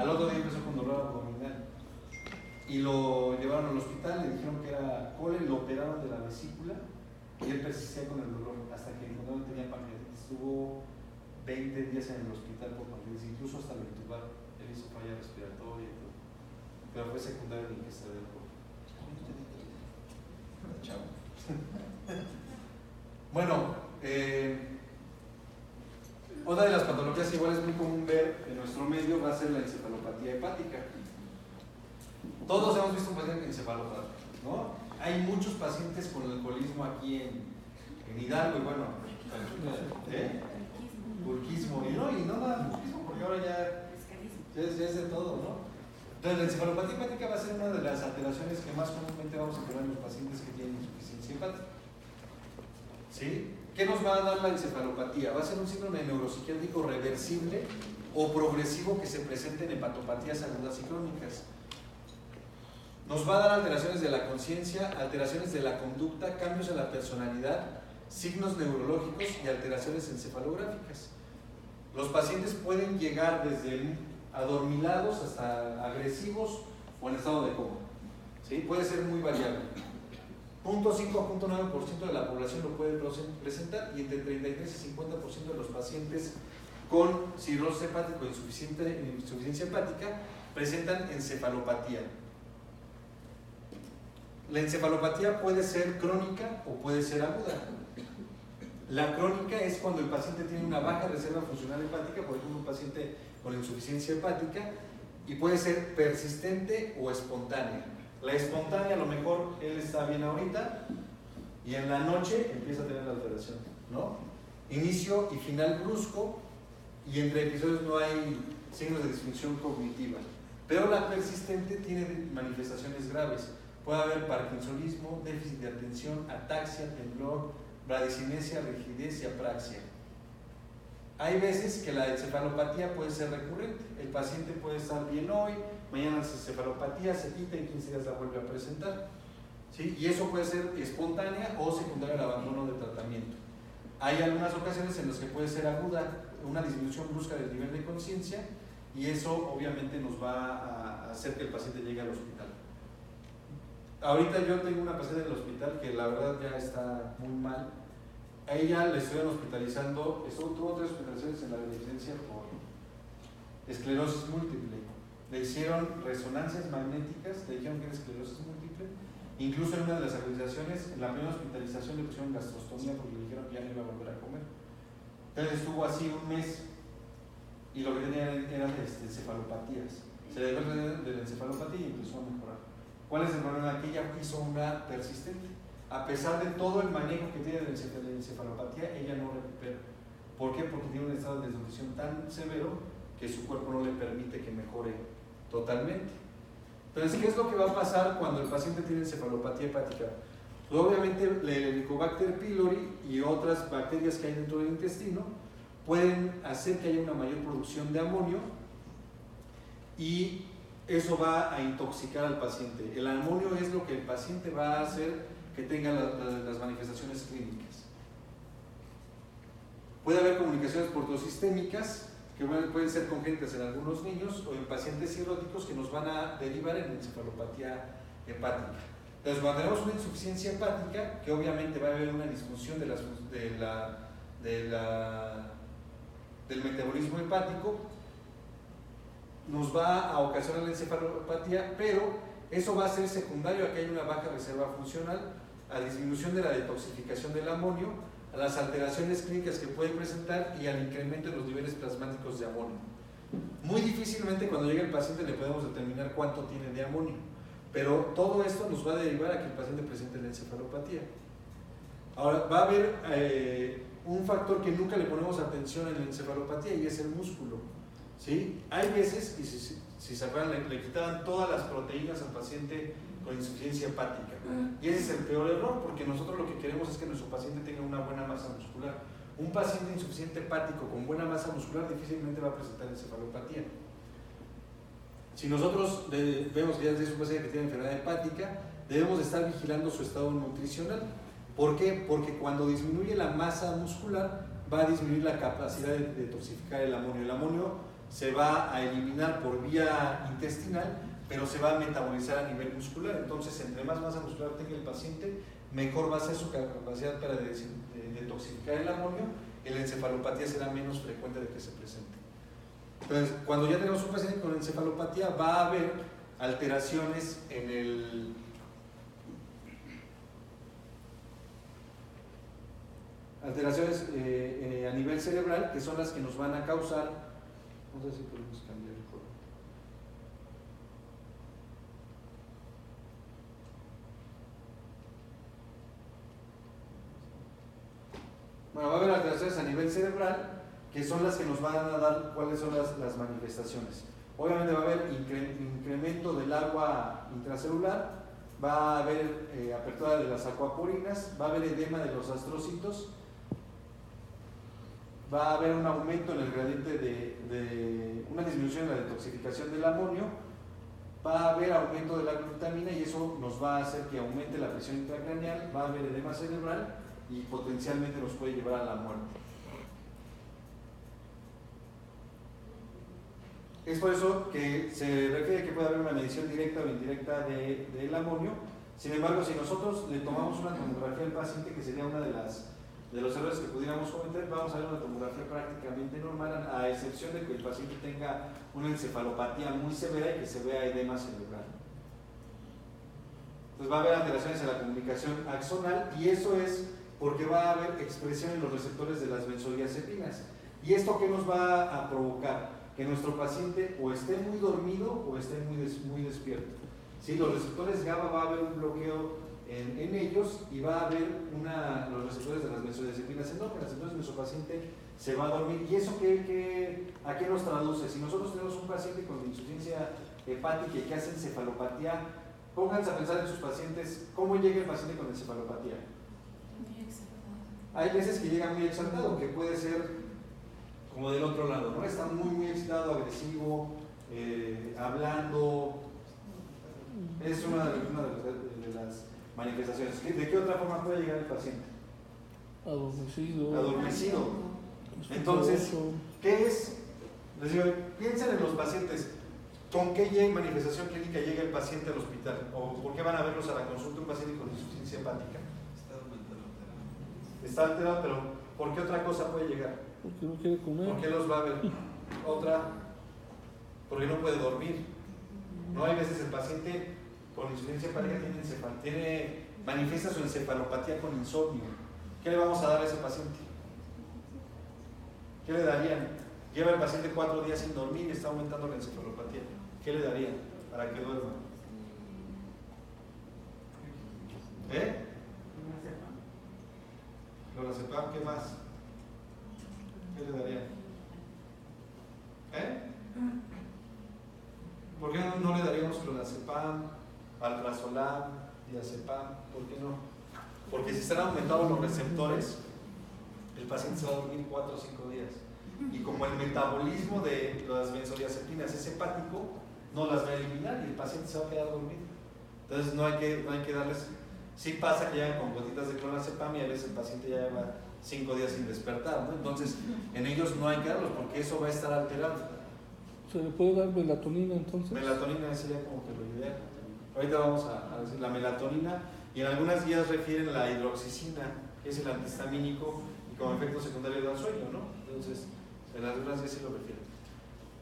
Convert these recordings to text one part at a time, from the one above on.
Al otro día empezó con dolor abdominal y lo llevaron al hospital, le dijeron que era cole, lo operaron de la vesícula y él persistía con el dolor hasta que no tenía pancreatitis. Estuvo 20 días en el hospital por pancreatitis, incluso hasta lo intubaron. Él hizo falla respiratoria y todo, pero fue secundario en la ingesta de alcohol. Bueno, otra de las patologías igual es muy común ver en nuestro medio va a ser la encefalopatía hepática. Todos hemos visto un paciente encefalopático, ¿no? Hay muchos pacientes con alcoholismo aquí en Hidalgo y bueno, pulquismo, y no nada pulquismo porque ahora ya es de todo, ¿no? Entonces la encefalopatía hepática va a ser una de las alteraciones que más comúnmente vamos a encontrar en los pacientes que tienen insuficiencia hepática. ¿Sí? ¿Qué nos va a dar la encefalopatía? Va a ser un síndrome neuropsiquiátrico reversible o progresivo que se presente en hepatopatías agudas y crónicas. Nos va a dar alteraciones de la conciencia, alteraciones de la conducta, cambios en la personalidad, signos neurológicos y alteraciones encefalográficas. Los pacientes pueden llegar desde adormilados hasta agresivos o en estado de coma. ¿Sí? Puede ser muy variable. 0.5 a 0.9% de la población lo puede presentar y entre 33 y 50% de los pacientes con cirrosis hepática o insuficiencia hepática presentan encefalopatía. La encefalopatía puede ser crónica o puede ser aguda. La crónica es cuando el paciente tiene una baja reserva funcional hepática, por ejemplo un paciente con insuficiencia hepática, y puede ser persistente o espontánea. La espontánea, a lo mejor él está bien ahorita y en la noche empieza a tener la alteración, ¿no? Inicio y final brusco y entre episodios no hay signos de disfunción cognitiva. Pero la persistente tiene manifestaciones graves. Puede haber parkinsonismo, déficit de atención, ataxia, temblor, bradicinesia, rigidez y apraxia. Hay veces que la encefalopatía puede ser recurrente. El paciente puede estar bien hoy, mañana la encefalopatía se quita y en 15 días la vuelve a presentar. ¿Sí? Y eso puede ser espontánea o secundaria al abandono de tratamiento. Hay algunas ocasiones en las que puede ser aguda, una disminución brusca del nivel de conciencia, y eso obviamente nos va a hacer que el paciente llegue al hospital. Ahorita yo tengo una paciente en el hospital que la verdad ya está muy mal. A ella le estuvieron hospitalizando, tuvo 3 hospitalizaciones en la beneficencia por esclerosis múltiple. Le hicieron resonancias magnéticas, le dijeron que era esclerosis múltiple. Incluso en una de las hospitalizaciones, en la primera hospitalización le pusieron gastrostomía porque le dijeron que ya no iba a volver a comer. Entonces estuvo así un mes y lo que tenía eran encefalopatías. Se le dio de la encefalopatía y empezó a mejorar. ¿Cuál es el problema? Que ella hizo una persistente. A pesar de todo el manejo que tiene de la encefalopatía, ella no recupera. ¿Por qué? Porque tiene un estado de desnutrición tan severo que su cuerpo no le permite que mejore totalmente. Entonces, ¿qué es lo que va a pasar cuando el paciente tiene encefalopatía hepática? Pues obviamente el Helicobacter pylori y otras bacterias que hay dentro del intestino pueden hacer que haya una mayor producción de amonio y eso va a intoxicar al paciente. El amonio es lo que el paciente va a hacer que tenga las manifestaciones clínicas. Puede haber comunicaciones portosistémicas que pueden ser congénitas en algunos niños o en pacientes cirróticos que nos van a derivar en encefalopatía hepática. Entonces, cuando tenemos una insuficiencia hepática, que obviamente va a haber una disfunción del metabolismo hepático, nos va a ocasionar la encefalopatía, pero eso va a ser secundario a que haya una baja reserva funcional, a disminución de la detoxificación del amonio, a las alteraciones clínicas que puede presentar y al incremento de los niveles plasmáticos de amonio. Muy difícilmente cuando llegue el paciente le podemos determinar cuánto tiene de amonio, pero todo esto nos va a derivar a que el paciente presente la encefalopatía. Ahora, va a haber un factor que nunca le ponemos atención en la encefalopatía y es el músculo. ¿Sí? Hay veces, y si se acuerdan, le quitaban todas las proteínas al paciente con insuficiencia hepática. Y ese es el peor error, porque nosotros lo que queremos es que nuestro paciente tenga una buena masa muscular. Un paciente insuficiente hepático con buena masa muscular difícilmente va a presentar encefalopatía. Si nosotros vemos que ya es un paciente que tiene enfermedad hepática, debemos estar vigilando su estado nutricional. ¿Por qué? Porque cuando disminuye la masa muscular, va a disminuir la capacidad de detoxificar el amonio. El amonio se va a eliminar por vía intestinal, pero se va a metabolizar a nivel muscular. Entonces, entre más masa muscular tenga el paciente, mejor va a ser su capacidad para detoxificar el amonio, y la encefalopatía será menos frecuente de que se presente. Entonces, cuando ya tenemos un paciente con encefalopatía, va a haber alteraciones en el a nivel cerebral, que son las que nos van a causar, no sé si podemos cambiar el color. Bueno, va a haber alteraciones a nivel cerebral, que son las que nos van a dar cuáles son las manifestaciones. Obviamente va a haber incremento del agua intracelular, va a haber apertura de las acuaporinas, va a haber edema de los astrocitos, va a haber un aumento en el gradiente de una disminución en la detoxificación del amonio, va a haber aumento de la glutamina y eso nos va a hacer que aumente la presión intracraneal, va a haber edema cerebral y potencialmente nos puede llevar a la muerte. Es por eso que se requiere que pueda haber una medición directa o indirecta del amonio. Sin embargo, si nosotros le tomamos una tomografía al paciente, que sería una de los errores que pudiéramos cometer, vamos a ver una tomografía prácticamente normal, a excepción de que el paciente tenga una encefalopatía muy severa y que se vea edema cerebral. Entonces va a haber alteraciones en la comunicación axonal, y eso es porque va a haber expresión en los receptores de las benzodiazepinas. ¿Y esto qué nos va a provocar? Que nuestro paciente o esté muy dormido o esté muy despierto. ¿Sí? Los receptores GABA, va a haber un bloqueo en ellos, y va a haber los receptores de las benzodiazepinas endógenas. Entonces nuestro paciente se va a dormir. ¿Y eso a qué nos traduce? Si nosotros tenemos un paciente con insuficiencia hepática y que hace encefalopatía, pónganse a pensar en sus pacientes, ¿cómo llega el paciente con encefalopatía? Muy exaltado. Hay veces que llega muy exaltado, que puede ser como del otro lado, ¿no? Está muy excitado, agresivo, hablando. Es una de las manifestaciones. ¿De qué otra forma puede llegar el paciente? Adormecido. Entonces, ¿qué es? Les digo, piensen en los pacientes. ¿Con qué manifestación clínica llega el paciente al hospital? ¿O por qué van a verlos a la consulta un paciente con insuficiencia hepática? Está alterado, pero ¿por qué otra cosa puede llegar? Porque no quiere comer. ¿Por qué los va a ver? Otra, porque no puede dormir. No, hay veces el paciente con insuficiencia hepática manifiesta su encefalopatía con insomnio. ¿Qué le vamos a dar a ese paciente? ¿Qué le darían? Lleva el paciente 4 días sin dormir y está aumentando la encefalopatía. ¿Qué le darían para que duerma? Clonazepam, ¿qué más? ¿Qué le darían? ¿Por qué no le daríamos clonazepam, alprazolam, diazepam? ¿Por qué no? Porque si están aumentados los receptores, el paciente se va a dormir 4 o 5 días. Y como el metabolismo de las benzodiazepinas es hepático, no las va a eliminar y el paciente se va a quedar dormido. Entonces no hay que darles. Sí pasa que llegan con gotitas de clonazepam y a veces el paciente ya lleva 5 días sin despertar, ¿no? Entonces en ellos no hay que darlos porque eso va a estar alterado. ¿Se le puede dar melatonina entonces? Melatonina sería como que lo ideal. Ahorita vamos a decir la melatonina, y en algunas guías refieren la hidroxicina, que es el antihistamínico y como efecto secundario da sueño, ¿no? Entonces en algunas guías sí lo refieren.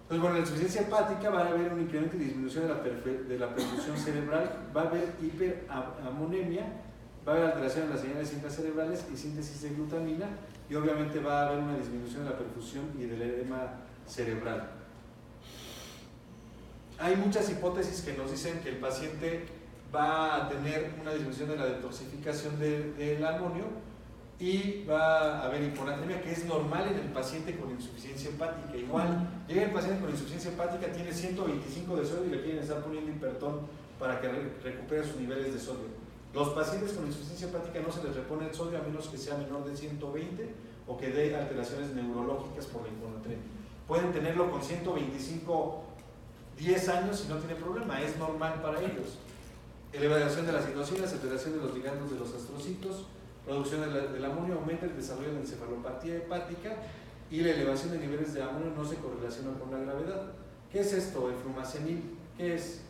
Entonces, bueno, en la insuficiencia hepática va a haber un incremento y disminución de la perfusión cerebral, va a haber hiperamonemia, va a haber alteración en las señales intracerebrales y síntesis de glutamina, y obviamente va a haber una disminución de la perfusión y del edema cerebral. Hay muchas hipótesis que nos dicen que el paciente va a tener una disminución de la detoxificación del amonio y va a haber hiponatremia, que es normal en el paciente con insuficiencia hepática. Igual, llega el paciente con insuficiencia hepática, tiene 125 de sodio y le quieren estar poniendo hipertón para que recupere sus niveles de sodio. Los pacientes con insuficiencia hepática no se les repone el sodio a menos que sea menor de 120 o que dé alteraciones neurológicas por la hiponatremia. Pueden tenerlo con 125 10 años y no tiene problema, es normal para ellos. Elevación de las citocinas, alteración de los ligandos de los astrocitos, producción del amonio, aumenta el desarrollo de la encefalopatía hepática y la elevación de niveles de amonio no se correlaciona con la gravedad. ¿Qué es esto? El flumazenil, ¿qué es?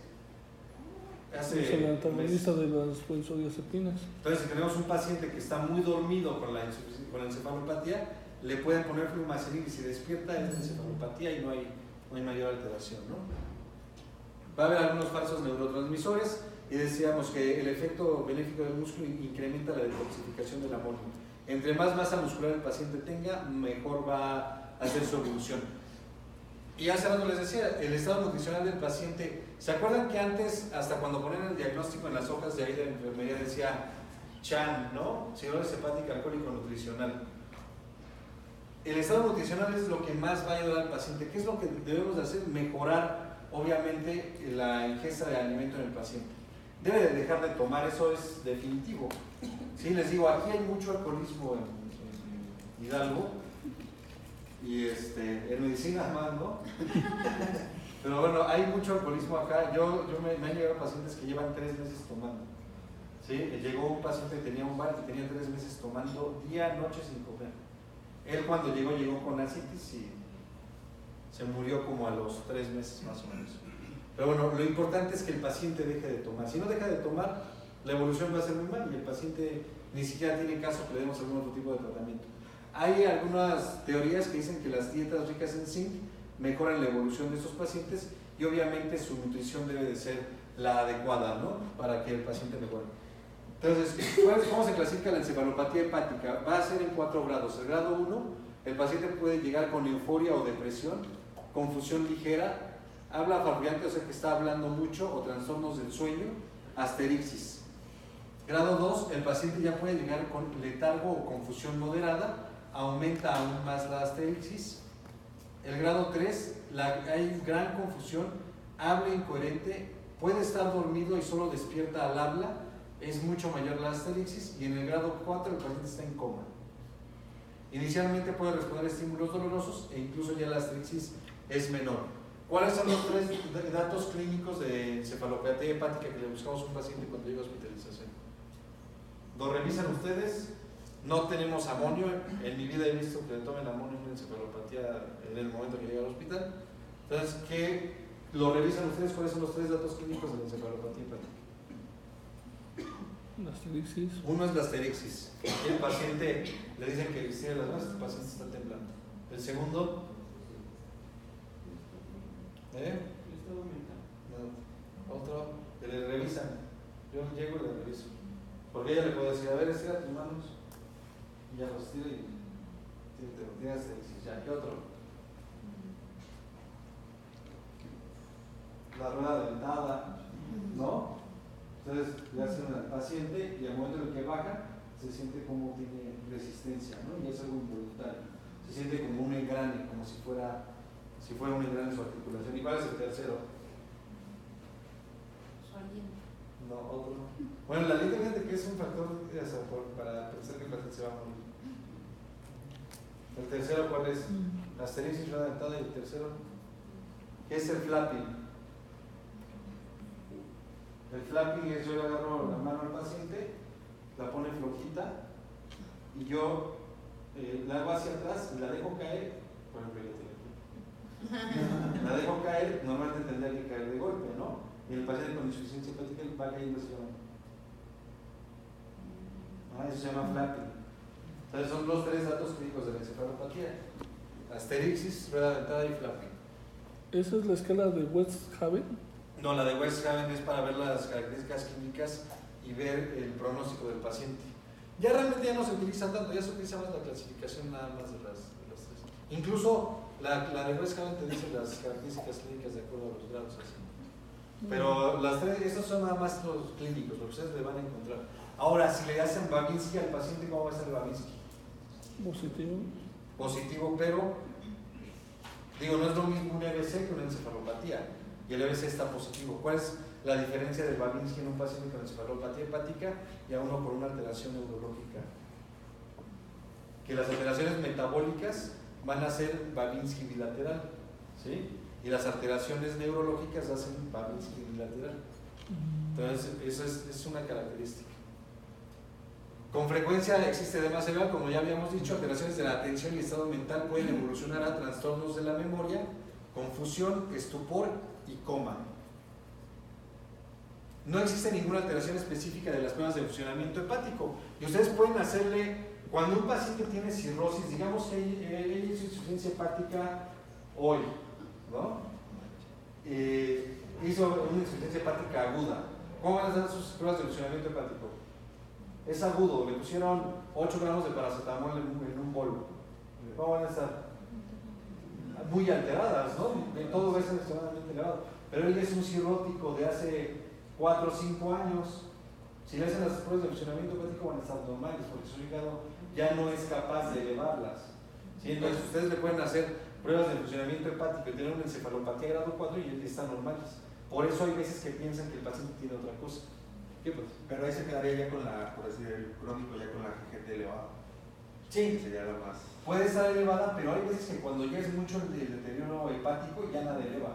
Es el antagonista de las benzodiazepinas. Entonces, si tenemos un paciente que está muy dormido con la encefalopatía, le pueden poner flumazenil y si despierta es encefalopatía y no hay mayor alteración, ¿no? Va a haber algunos falsos neurotransmisores y decíamos que el efecto benéfico del músculo incrementa la detoxificación del amonio. Entre más masa muscular el paciente tenga, mejor va a hacer su evolución. Y hace rato les decía, el estado nutricional del paciente. ¿Se acuerdan que antes, hasta cuando ponían el diagnóstico en las hojas de ahí de la enfermería, decía CHAN, ¿no? Cirrosis hepática alcohólico nutricional? El estado nutricional es lo que más va a ayudar al paciente. ¿Qué es lo que debemos de hacer? Mejorar, obviamente, la ingesta de alimento en el paciente. Debe de dejar de tomar, eso es definitivo. Sí, les digo, aquí hay mucho alcoholismo en Hidalgo y en medicina más, ¿no? Pero bueno, hay mucho alcoholismo acá. Me han llegado pacientes que llevan 3 meses tomando. ¿Sí? Llegó un paciente que tenía un bar y tenía 3 meses tomando día, noche sin comer. Él cuando llegó con ascitis y se murió como a los 3 meses más o menos. Pero bueno, lo importante es que el paciente deje de tomar. Si no deja de tomar, la evolución va a ser muy mal y el paciente ni siquiera tiene caso que le demos algún otro tipo de tratamiento. Hay algunas teorías que dicen que las dietas ricas en zinc mejoran la evolución de estos pacientes y obviamente su nutrición debe de ser la adecuada, ¿no? Para que el paciente mejore. Entonces, ¿cómo se clasifica la encefalopatía hepática? Va a ser en 4 grados. El grado 1, el paciente puede llegar con euforia o depresión, confusión ligera, habla farfullante, o sea que está hablando mucho, o trastornos del sueño, asterixis. Grado 2, el paciente ya puede llegar con letargo o confusión moderada, aumenta aún más la asterixis. El grado 3, hay gran confusión, habla incoherente, puede estar dormido y solo despierta al habla, es mucho mayor la asterixis. Y en el grado 4 el paciente está en coma. Inicialmente puede responder a estímulos dolorosos e incluso ya la asterixis es menor. ¿Cuáles son los 3 datos clínicos de encefalopatía hepática que le buscamos a un paciente cuando llega a hospitalización? ¿Lo revisan ustedes? No tenemos amonio. En mi vida he visto que le tomen amonio a una encefalopatía en el momento que llega al hospital. Entonces, ¿qué lo revisan ustedes? ¿Cuáles son los 3 datos clínicos de la encefalopatía hepática? La asterixis. Uno es la asterixis. Y el paciente le dicen que estire las manos, el paciente está temblando. El segundo, no. Otro, que le revisan. Yo llego y le reviso. Porque ella le puede decir, a ver, estira tus manos. Y ya los estira y tiene asterixis. Ya, ¿qué otro? La rueda dentada, ¿no? Entonces le hacen al paciente y al momento en el que baja se siente como tiene resistencia, ¿no? Y es algo involuntario. Se siente como un engrane, como si fuera un engrane en su articulación. ¿Y cuál es el tercero? Su aliento. No, otro no. Bueno, la aliento, fíjate que es un factor para pensar que el paciente se va a morir. ¿El tercero cuál es? La asterixis, rueda dentada. Y el tercero, ¿qué es el flapping? El flapping es yo le agarro la mano al paciente, la pone flojita y yo la hago hacia atrás y la dejo caer. Por ejemplo, la dejo caer, normalmente tendría que caer de golpe, ¿no? Y el paciente con insuficiencia hepática va cayendo hacia abajo. Eso se llama flapping. Entonces son los 3 datos clínicos de la encefalopatía: asterixis, rueda dentada y flapping. ¿Esa es la escala de Westhaven? No, la de Westhaven es para ver las características clínicas y ver el pronóstico del paciente. Ya realmente ya no se utiliza tanto, ya se utiliza más la clasificación nada más de las 3. Incluso la de Westhaven te dice las características clínicas de acuerdo a los grados así. Pero las 3, estos son nada más los clínicos, lo que ustedes le van a encontrar. Ahora, si le hacen Babinski al paciente, ¿cómo va a ser el Babinski? Positivo. Positivo, pero digo, no es lo mismo un EBC que una encefalopatía. Y el EBC está positivo. ¿Cuál es la diferencia del Babinski en un paciente con encefalopatía hepática y a uno por una alteración neurológica? Que las alteraciones metabólicas van a ser Babinski bilateral, ¿sí? Y las alteraciones neurológicas hacen Babinski bilateral. Entonces, eso es una característica. Con frecuencia existe edema cerebral, como ya habíamos dicho, alteraciones de la atención y estado mental pueden evolucionar a trastornos de la memoria, confusión, estupor y coma. No existe ninguna alteración específica de las pruebas de funcionamiento hepático y ustedes pueden hacerle, cuando un paciente tiene cirrosis, digamos que él hizo insuficiencia hepática hoy, ¿no? Hizo una insuficiencia hepática aguda. ¿Cómo van a ser sus pruebas de funcionamiento hepático? Es agudo, le pusieron 8 gramos de paracetamol en un bol. ¿Cómo van a estar? Muy alteradas, ¿no? Todo va a ser extremadamente elevado. Pero él es un cirrótico de hace 4 o 5 años. Si le hacen las pruebas de funcionamiento hepático van a estar normales, porque su hígado ya no es capaz de elevarlas. ¿Sí? Entonces ustedes le pueden hacer pruebas de funcionamiento hepático y tener una encefalopatía grado 4 y están normales. Por eso hay veces que piensan que el paciente tiene otra cosa. ¿Qué pasa? Pero ahí se quedaría ya con la, por decir, el crónico ya con la GGT elevada. Sí. Que sería la más. Puede estar elevada, pero hay veces que cuando ya es mucho el deterioro hepático ya nada eleva.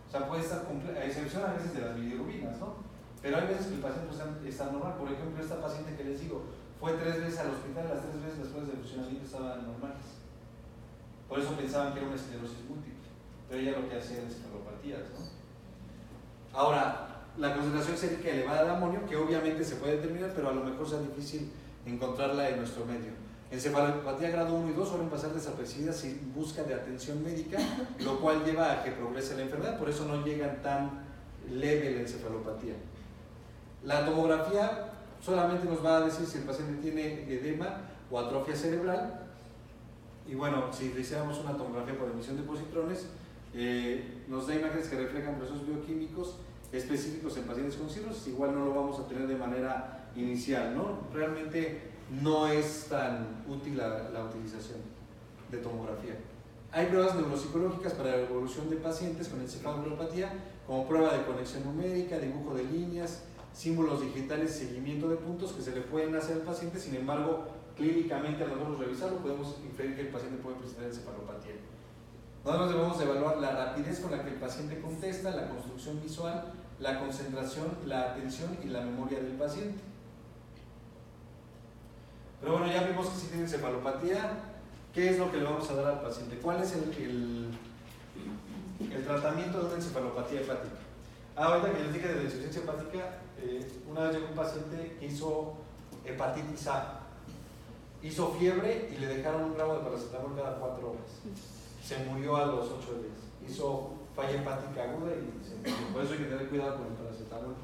O sea, puede estar a excepción a veces de las bilirrubinas, ¿no? Pero hay veces que el paciente está normal. Por ejemplo, esta paciente que les digo, fue 3 veces al hospital, las 3 veces las pruebas de funcionamiento estaban normales. Por eso pensaban que era una esclerosis múltiple. Pero ella lo que hacía era encefalopatías, ¿no? Ahora, la concentración sérica elevada de amonio, que obviamente se puede determinar, pero a lo mejor sea difícil encontrarla en nuestro medio. Encefalopatía grado 1 y 2 suelen pasar desapercibidas sin busca de atención médica, lo cual lleva a que progrese la enfermedad, por eso no llegan tan leve la encefalopatía. La tomografía solamente nos va a decir si el paciente tiene edema o atrofia cerebral, y bueno, si hiciéramos una tomografía por emisión de positrones, nos da imágenes que reflejan procesos bioquímicos específicos en pacientes con cirrosis. Igual no lo vamos a tener de manera inicial, ¿no? Realmente no es tan útil la utilización de tomografía. Hay pruebas neuropsicológicas para la evolución de pacientes con encefalopatía, como prueba de conexión numérica, dibujo de líneas, símbolos digitales, seguimiento de puntos que se le pueden hacer al paciente. Sin embargo, clínicamente al nosotros revisarlo podemos inferir que el paciente puede presentar encefalopatía. Nosotros debemos evaluar la rapidez con la que el paciente contesta, la construcción visual, la concentración, la atención y la memoria del paciente. Pero bueno, ya vimos que si tiene encefalopatía, ¿qué es lo que le vamos a dar al paciente? ¿Cuál es el tratamiento de una encefalopatía hepática? Ahorita que les dije de la insuficiencia hepática, una vez llegó un paciente que hizo hepatitis A. Hizo fiebre y le dejaron 1 gramo de paracetamol cada 4 horas. Se murió a los 8 días. Hizo falla hepática aguda y se murió. Por eso hay que tener cuidado con el paracetamol.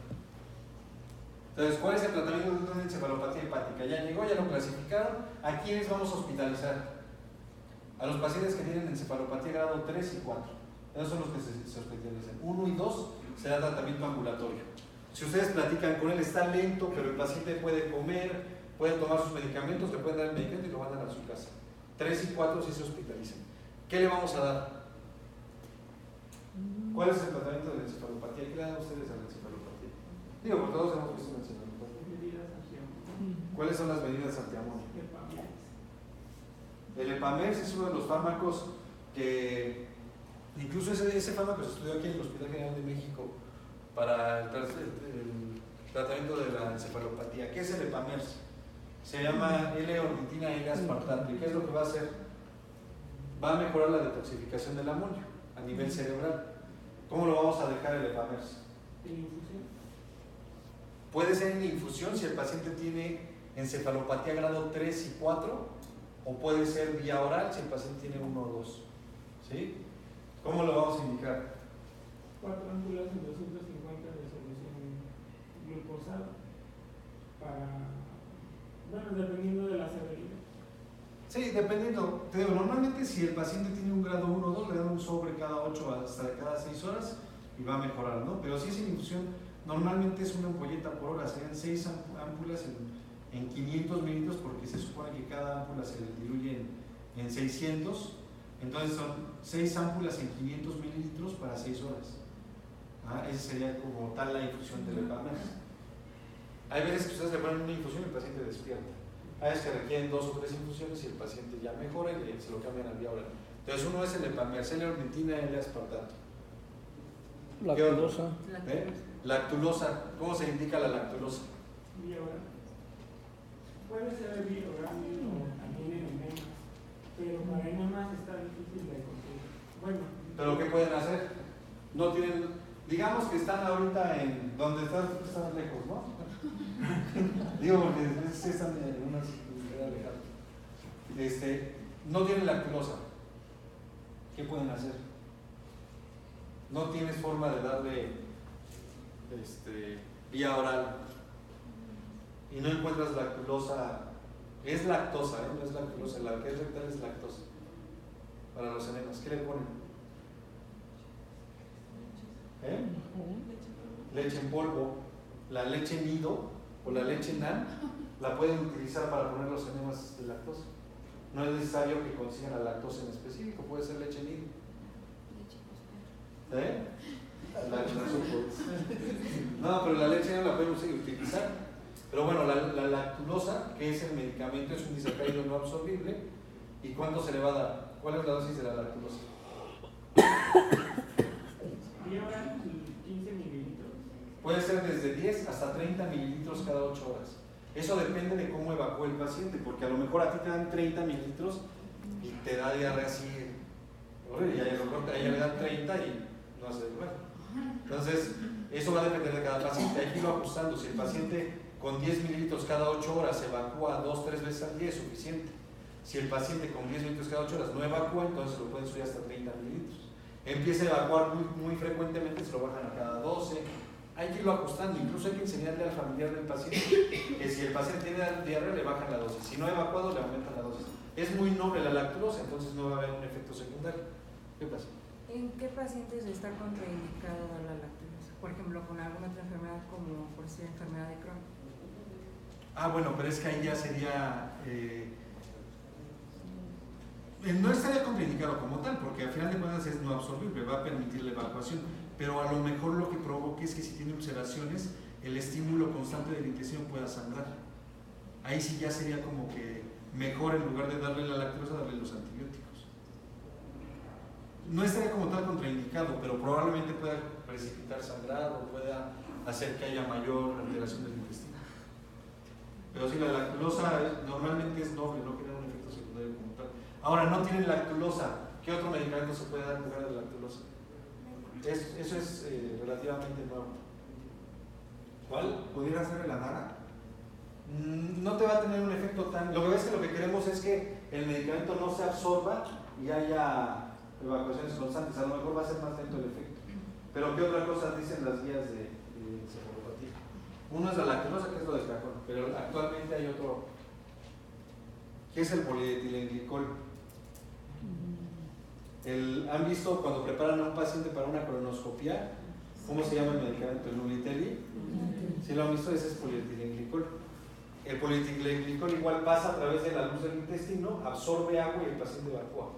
Entonces, ¿cuál es el tratamiento de una encefalopatía hepática? Ya llegó, ya lo clasificaron. ¿A quiénes vamos a hospitalizar? A los pacientes que tienen encefalopatía grado 3 y 4. Esos son los que se hospitalizan. 1 y 2 se da tratamiento ambulatorio. Si ustedes platican con él, está lento, pero el paciente puede comer, puede tomar sus medicamentos, le pueden dar el medicamento y lo mandan a su casa. 3 y 4 sí se hospitalizan. ¿Qué le vamos a dar? ¿Cuál es el tratamiento de la encefalopatía? ¿Qué le dan ustedes a la encefalopatía? Digo, porque todos hemos visto una encefalopatía. ¿Cuáles son las medidas antiamonio? El Epamers es uno de los fármacos que, incluso ese fármaco se estudió aquí en el Hospital General de México para el tratamiento de la encefalopatía. ¿Qué es el Epamers? Se llama L-ornitina L-aspartato. ¿Y qué es lo que va a hacer? Va a mejorar la detoxificación del amonio a nivel cerebral. ¿Cómo lo vamos a dejar el Epamers? ¿En infusión? Puede ser en infusión si el paciente tiene encefalopatía grado 3 y 4, o puede ser vía oral si el paciente tiene 1 o 2. ¿Sí? ¿Cómo lo vamos a indicar? 4 ámpulas en 250 de solución glucosada para, bueno, dependiendo de la severidad. Sí, dependiendo. Te digo, normalmente si el paciente tiene un grado 1 o 2, le dan un sobre cada 8 hasta cada 6 horas y va a mejorar, ¿no? Pero si es en infusión, normalmente es una ampolleta por hora, serían 6 ámpulas en 500 mililitros, porque se supone que cada ámpula se diluye en 600, entonces son 6 ámpulas en 500 mililitros para 6 horas. Esa sería como tal la infusión del Epamers. Hay veces que ustedes le ponen una infusión y el paciente despierta. Hay veces que requieren 2 o 3 infusiones y el paciente ya mejora y se lo cambian al vía oral. Entonces uno es el Epamers, L-ornitina, L-aspartato. Lactulosa. Lactulosa. ¿Cómo se indica la lactulosa? Vía oral. puede ser debido o también en enemas, pero para enemas está difícil de conseguir. Bueno. ¿Pero qué pueden hacer? No tienen, digamos que están ahorita en donde están lejos, ¿no? Digo, porque sí están en una ciudad lejana. No tienen lactulosa. ¿Qué pueden hacer? No tienes forma de darle vía oral y no encuentras lactulosa. Es lactosa, no es lactulosa, la que es rectal es lactosa para los enemas. ¿Qué le ponen? Leche en polvo. La leche nido o la leche nan la pueden utilizar para poner los enemas de lactosa. No es necesario que consigan la lactosa en específico, puede ser leche nido. No, pero la leche no la pueden utilizar. Pero bueno, la lactulosa, que es el medicamento, es un disacárido no absorbible. ¿Y cuánto se le va a dar? ¿Cuál es la dosis de la lactulosa? Lleva 15 mililitros. Puede ser desde 10 hasta 30 mililitros cada 8 horas. Eso depende de cómo evacúe el paciente, porque a lo mejor a ti te dan 30 mililitros y te da diarrea así. Y a ella le dan 30 y no hace igual. Entonces, eso va a depender de cada paciente. Hay que irlo ajustando. Si el paciente con 10 mililitros cada 8 horas evacúa 2-3 veces al día, es suficiente. Si el paciente con 10 mililitros cada 8 horas no evacúa, entonces lo pueden subir hasta 30 mililitros. Empieza a evacuar muy frecuentemente, se lo bajan a cada 12. Hay que irlo ajustando. Incluso hay que enseñarle al familiar del paciente que si el paciente tiene diarrea, le bajan la dosis. Si no ha evacuado, le aumentan la dosis. Es muy noble la lactulosa, entonces no va a haber un efecto secundario. ¿Qué pasa? ¿En qué pacientes está contraindicado dar la lactulosa? Por ejemplo, con alguna otra enfermedad como por ser enfermedad de Crohn. Bueno, pero es que ahí ya sería... no estaría contraindicado como tal, porque al final de cuentas es no absorbible, va a permitir la evacuación, pero a lo mejor lo que provoque es que si tiene ulceraciones, el estímulo constante del intestino pueda sangrar. Ahí sí ya sería como que mejor, en lugar de darle la lactosa, darle los antibióticos. No estaría como tal contraindicado, pero probablemente pueda precipitar sangrado o pueda hacer que haya mayor alteración del intestino. Pero si la lactulosa normalmente es noble, no genera un efecto secundario como tal. Ahora, no tienen lactulosa. ¿Qué otro medicamento se puede dar en lugar de lactulosa? Eso es relativamente nuevo. ¿Cuál? ¿Pudiera ser el Adara? No te va a tener un efecto tan... Lo que es que lo que queremos es que el medicamento no se absorba y haya evacuaciones constantes. A lo mejor va a ser más lento el efecto. Pero ¿qué otra cosa dicen las guías de encefalopatía? Uno es la lactulosa, que es lo del cajón, pero actualmente hay otro, que es el polietilenglicol. ¿Han visto cuando preparan a un paciente para una colonoscopia? ¿Cómo se llama el medicamento? ¿El Nuliteli? ¿Sí lo han visto? Ese es polietilenglicol. El polietilenglicol igual pasa a través de la luz del intestino, absorbe agua y el paciente evacúa.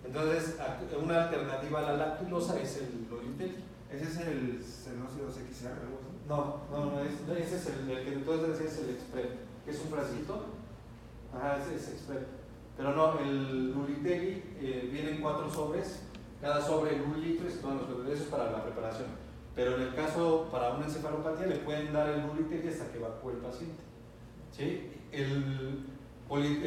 Entonces, una alternativa a la lactulosa es el Nuliteli. ¿Ese es el Senócidos XR o algo así? No, ese es el que entonces es el Expred, que es un frasquito. Ajá, ese es Expred. Pero no, el Nuliteli viene en 4 sobres, cada sobre en 1 litro y se toman los bebés, eso es para la preparación. Pero en el caso, para una encefalopatía, le pueden dar el Nuliteli hasta que evacúe el paciente. ¿Sí? El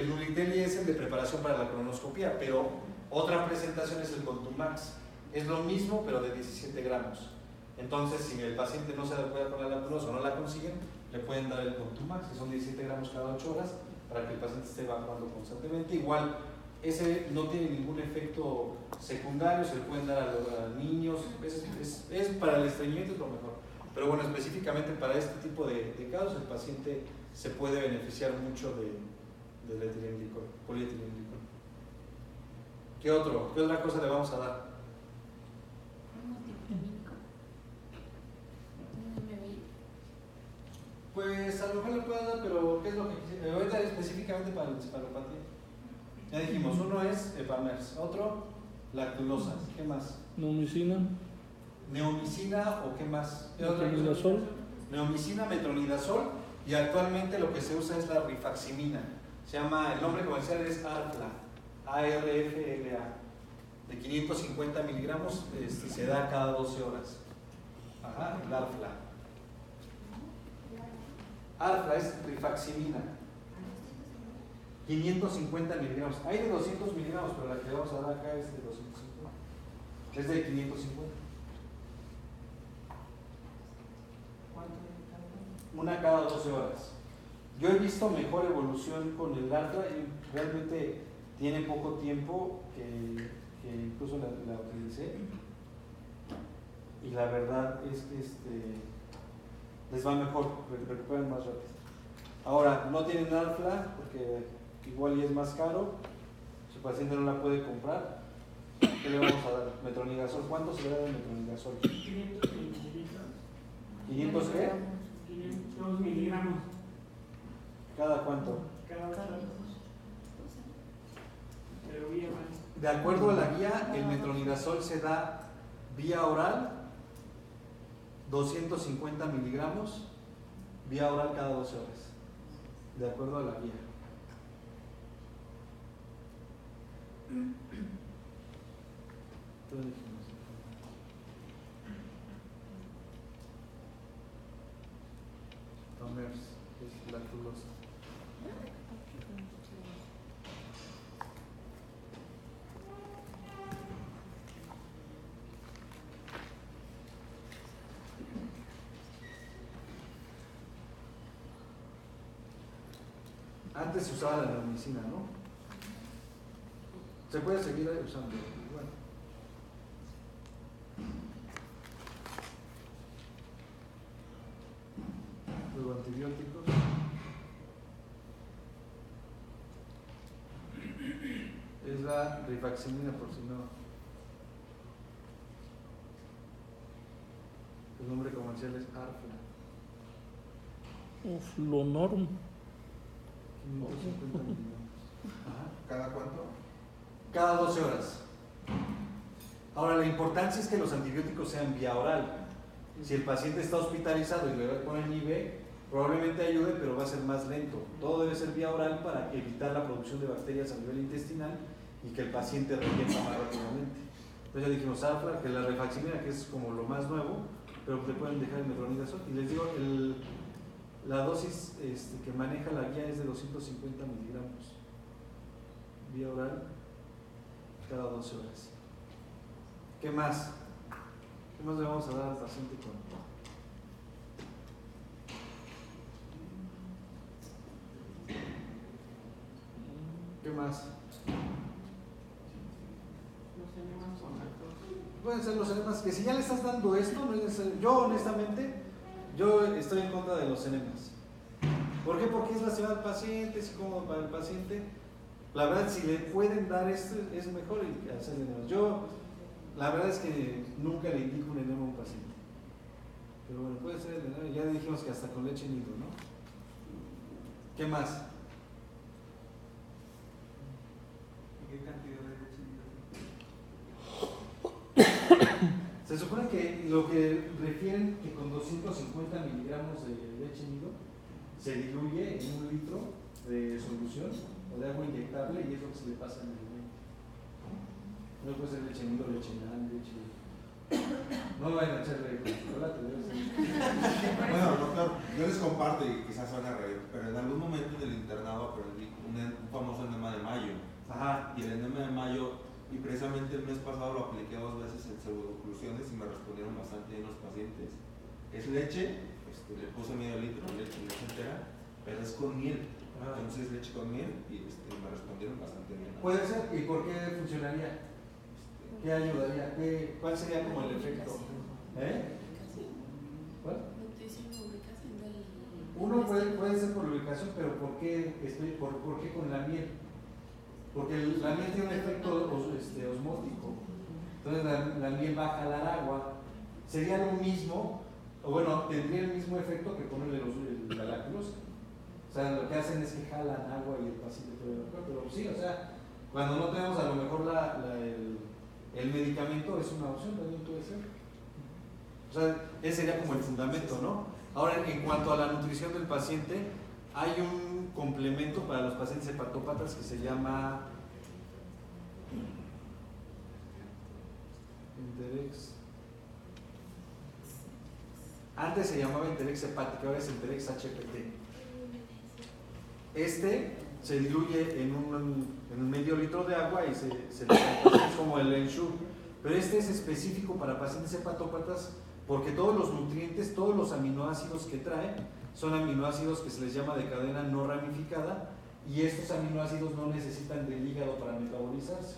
Nuliteli es el de preparación para la colonoscopia, pero otra presentación es el Contumax. Es lo mismo, pero de 17 gramos. Entonces, si el paciente no se puede con la lactulosa o no la consiguen, le pueden dar el Contumax, que son 17 gramos cada 8 horas, para que el paciente esté evacuando constantemente. Igual, ese no tiene ningún efecto secundario, se le pueden dar a niños, es para el estreñimiento es lo mejor. Pero bueno, específicamente para este tipo de casos, el paciente se puede beneficiar mucho del etilenglicol, polietilenglicol. ¿Qué otra cosa le vamos a dar? Pues a lo mejor le puedo dar, pero ¿qué es lo que quisiera? Ahorita específicamente para la encefalopatía. Ya dijimos, uno es Epamers, otro lactulosa. ¿Qué más? Neomicina. Neomicina o qué más? ¿Qué otra cosa? Metronidazol. Neomicina, metronidazol, y actualmente lo que se usa es la rifaximina. El nombre comercial es Arfla, ARFLA, de 550 miligramos, se da cada 12 horas. Ajá, el Arfla. Arfla es rifaximina. 550 miligramos. Hay de 200 miligramos, pero la que vamos a dar acá es de 250. Es de 550. ¿Cuánto de cada uno? Una cada 12 horas. Yo he visto mejor evolución con el Altra y realmente tiene poco tiempo que incluso la utilicé. Y la verdad es que les va mejor, recuperan más rápido. Ahora, no tienen Alfla porque igual y es más caro, su paciente no la puede comprar. ¿Qué le vamos a dar? Metronidazol. ¿Cuánto se le da de metronidazol? 500 mililitros. ¿500 qué? 500 miligramos. ¿Cada cuánto? Cada 8 horas. Pero vía oral. De acuerdo a la guía, el metronidazol se da vía oral, 250 miligramos, vía oral cada 12 horas. De acuerdo a la guía. Entonces, Tomers, es lactulosa. Antes se usaba la neomicina, ¿no? Se puede seguir usando. Bueno. Luego antibióticos. Es la rifaximina, por si no. El nombre comercial es Arfla. Flunorm. 550 miligramos. Ajá. ¿Cada cuánto? Cada 12 horas. Ahora, la importancia es que los antibióticos sean vía oral. Si el paciente está hospitalizado y le ponen IV, probablemente ayude, pero va a ser más lento. Todo debe ser vía oral para evitar la producción de bacterias a nivel intestinal y que el paciente revierta más rápidamente. Entonces ya dijimos Alfla, que la rifaximina, que es como lo más nuevo, pero le pueden dejar el metronidazol. Y les digo, la dosis que maneja la guía es de 250 miligramos vía oral cada 12 horas. ¿Qué más? ¿Qué más le vamos a dar al paciente con? ¿Qué más? Los enemas con lactosa. Pueden ser los enemas, que si ya le estás dando esto, no es necesario. Yo honestamente, yo estoy en contra de los enemas. ¿Por qué? Porque es la ciudad del paciente, es cómodo para el paciente. La verdad, si le pueden dar esto, es mejor hacer enemas. Yo, la verdad es que nunca le indico un enema a un paciente. Pero bueno, puede ser el enema. Ya dijimos que hasta con leche nido, ¿no? ¿Qué más? ¿Qué cantidad de leche? Se supone que lo que refieren que con 250 miligramos de leche nido se diluye en 1 litro de solución o de agua inyectable y es lo que se le pasa en el alimento. No puede ser leche nido, leche nan, leche. No lo vayan a echar de chocolate, debe ser. Bueno, doctor, yo les comparto y quizás van a reír, pero en algún momento en el internado aprendí un famoso enema de mayo. Ajá. Y el enema de mayo, y precisamente el mes pasado lo apliqué 2 veces en pseudoclusiones y me respondieron bastante bien los pacientes. Es leche, le puse medio litro, leche entera, pero es con miel. Ajá. Entonces leche con miel y me respondieron bastante bien. Puede ser, ¿y por qué funcionaría? ¿Qué ayudaría? ¿Cuál sería como el efecto? ¿Eh? ¿Cuál? Uno puede ser por lubricación, pero ¿por qué con la miel? Porque la miel tiene un efecto osmótico. Entonces la miel va a jalar agua. Sería lo mismo, o bueno, tendría el mismo efecto que ponerle la lactosa. O sea, lo que hacen es que jalan agua y el paciente puede evacuar. Pero sí, o sea, cuando no tenemos a lo mejor el medicamento, es una opción, también puede ser. O sea, ese sería como el fundamento, ¿no? Ahora, en cuanto a la nutrición del paciente, hay un complemento para los pacientes hepatópatas que se llama Enterex. Antes se llamaba Enterex hepática, ahora es Enterex HPT. se diluye en un medio litro de agua y se le da, es como el Ensure. Pero este es específico para pacientes hepatópatas porque todos los nutrientes, todos los aminoácidos que trae son aminoácidos que se les llama de cadena no ramificada y estos aminoácidos no necesitan del hígado para metabolizarse.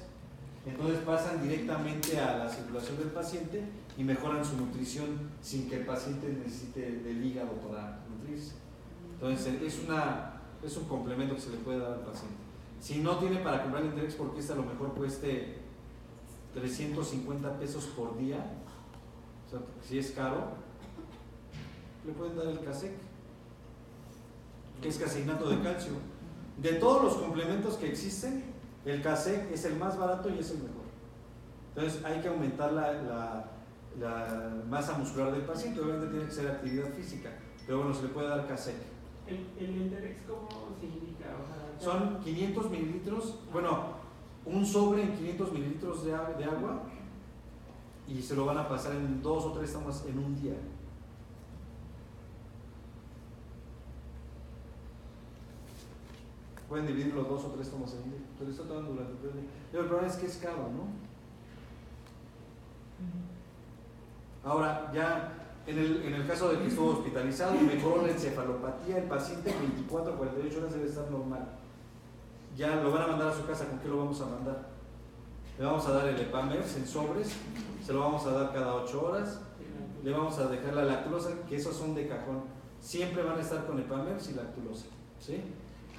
Entonces pasan directamente a la circulación del paciente y mejoran su nutrición sin que el paciente necesite del hígado para nutrirse. Entonces es un complemento que se le puede dar al paciente. Si no tiene para comprar el Enterex porque este a lo mejor cueste 350 pesos por día, o sea, si es caro, le pueden dar el Casec, que es caseinato de calcio. De todos los complementos que existen, el Casec es el más barato y es el mejor. Entonces hay que aumentar la masa muscular del paciente, obviamente tiene que ser actividad física, pero bueno, se le puede dar Casec. ¿El Enterex cómo se indica? O sea, Son 500 mililitros, bueno, un sobre en 500 mililitros de agua y se lo van a pasar en 2 o 3 tomas en un día. Pueden dividirlo 2 o 3 tomas en un día, pero esto toman durante 3 días. Pero el problema es que es caro, ¿no? Ahora, ya en el caso de que estuvo hospitalizado y mejoró la encefalopatía, el paciente en 24 o 48 horas debe estar normal. Ya lo van a mandar a su casa, ¿con qué lo vamos a mandar? Le vamos a dar el Epamers en sobres, se lo vamos a dar cada 8 horas, le vamos a dejar la lactulosa, que esos son de cajón, siempre van a estar con Epamers y lactulosa, ¿sí?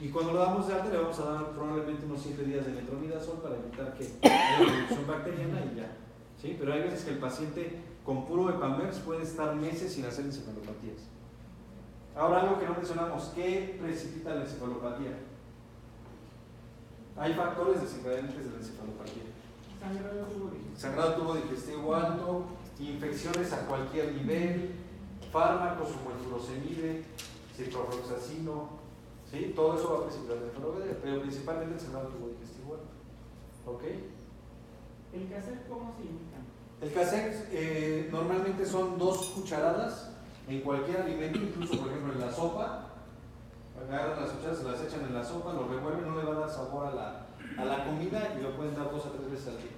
Y cuando lo damos de alta le vamos a dar probablemente unos 7 días de metronidazol para evitar que haya reducción bacteriana y ya, ¿sí? Pero hay veces que el paciente con puro Epamers puede estar meses sin hacer encefalopatías. Ahora algo que no mencionamos, ¿qué precipita la encefalopatía? Hay factores desencadenantes de la encefalopatía. Sangrado tubo digestivo alto, infecciones a cualquier nivel, fármacos como el furosemide, ciprofloxacino, ¿sí? Todo eso va a precipitar la encefalopatía, pero principalmente el sangrado tubo digestivo alto. ¿Ok? ¿El Casec cómo se indica? El Casec normalmente son 2 cucharadas en cualquier alimento, incluso por ejemplo en la sopa. Agarran las cucharas, se las echan en la sopa, lo revuelven, no le va a dar sabor a la comida y lo pueden dar 2 a 3 veces al día.